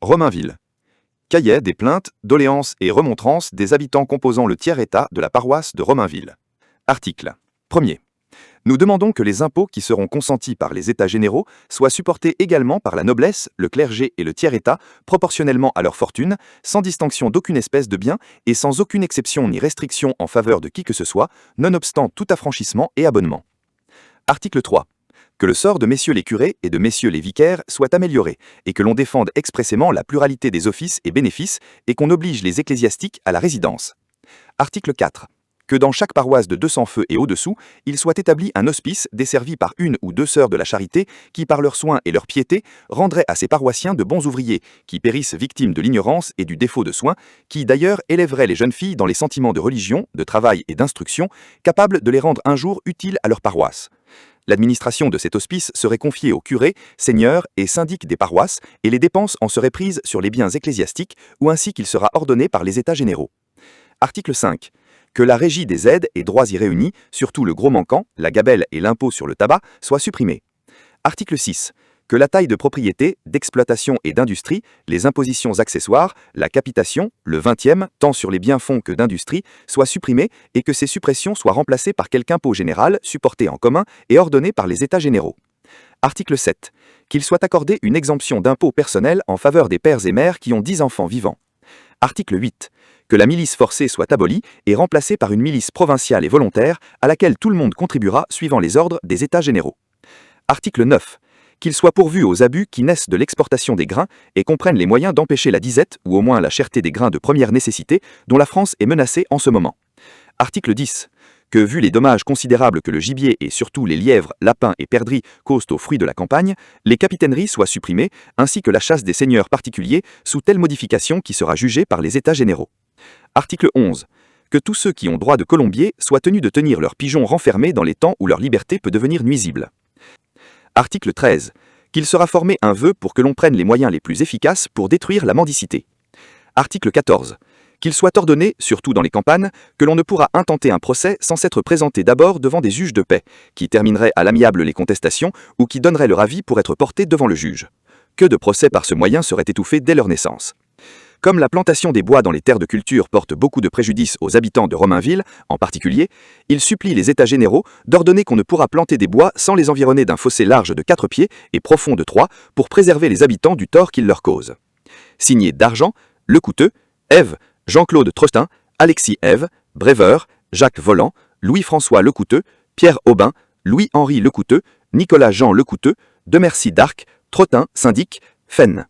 Romainville. Cahier des plaintes, doléances et remontrances des habitants composant le tiers-état de la paroisse de Romainville. Article 1er. Nous demandons que les impôts qui seront consentis par les États généraux soient supportés également par la noblesse, le clergé et le tiers-état, proportionnellement à leur fortune, sans distinction d'aucune espèce de bien et sans aucune exception ni restriction en faveur de qui que ce soit, nonobstant tout affranchissement et abonnement. Article 3. Que le sort de messieurs les curés et de messieurs les vicaires soit amélioré, et que l'on défende expressément la pluralité des offices et bénéfices, et qu'on oblige les ecclésiastiques à la résidence. Article 4. Que dans chaque paroisse de 200 feux et au-dessous, il soit établi un hospice desservi par une ou deux sœurs de la charité qui, par leurs soins et leur piété, rendraient à ces paroissiens de bons ouvriers, qui périssent victimes de l'ignorance et du défaut de soins, qui d'ailleurs élèveraient les jeunes filles dans les sentiments de religion, de travail et d'instruction, capables de les rendre un jour utiles à leur paroisse. L'administration de cet hospice serait confiée aux curés, seigneurs et syndics des paroisses, et les dépenses en seraient prises sur les biens ecclésiastiques, ou ainsi qu'il sera ordonné par les États généraux. Article 5. Que la régie des aides et droits y réunis, surtout le gros manquant, la gabelle et l'impôt sur le tabac, soit supprimée. Article 6. Que la taille de propriété, d'exploitation et d'industrie, les impositions accessoires, la capitation, le 20e, tant sur les biens-fonds que d'industrie, soient supprimées et que ces suppressions soient remplacées par quelque impôt général, supporté en commun et ordonné par les États généraux. Article 7. Qu'il soit accordé une exemption d'impôt personnel en faveur des pères et mères qui ont 10 enfants vivants. Article 8. Que la milice forcée soit abolie et remplacée par une milice provinciale et volontaire à laquelle tout le monde contribuera suivant les ordres des États généraux. Article 9. Qu'il soit pourvu aux abus qui naissent de l'exportation des grains et comprennent les moyens d'empêcher la disette ou au moins la cherté des grains de première nécessité dont la France est menacée en ce moment. Article 10. Que, vu les dommages considérables que le gibier et surtout les lièvres, lapins et perdrix causent aux fruits de la campagne, les capitaineries soient supprimées, ainsi que la chasse des seigneurs particuliers, sous telle modification qui sera jugée par les États généraux. Article 11. Que tous ceux qui ont droit de colombier soient tenus de tenir leurs pigeons renfermés dans les temps où leur liberté peut devenir nuisible. Article 13. Qu'il sera formé un vœu pour que l'on prenne les moyens les plus efficaces pour détruire la mendicité. Article 14. Qu'il soit ordonné, surtout dans les campagnes, que l'on ne pourra intenter un procès sans s'être présenté d'abord devant des juges de paix, qui termineraient à l'amiable les contestations ou qui donneraient leur avis pour être portés devant le juge. Que de procès par ce moyen seraient étouffés dès leur naissance. Comme la plantation des bois dans les terres de culture porte beaucoup de préjudice aux habitants de Romainville, en particulier, il supplie les États généraux d'ordonner qu'on ne pourra planter des bois sans les environner d'un fossé large de 4 pieds et profond de 3 pour préserver les habitants du tort qu'ils leur causent. Signé d'Argent, Lecouteux, Ève, Jean-Claude Trostin, Alexis Ève, Bréveur, Jacques Voland, Louis-François Lecouteux, Pierre Aubin, Louis-Henri Lecouteux, Nicolas Jean Lecouteux, Demercy d'Arc, Trottin, syndic, Fennes.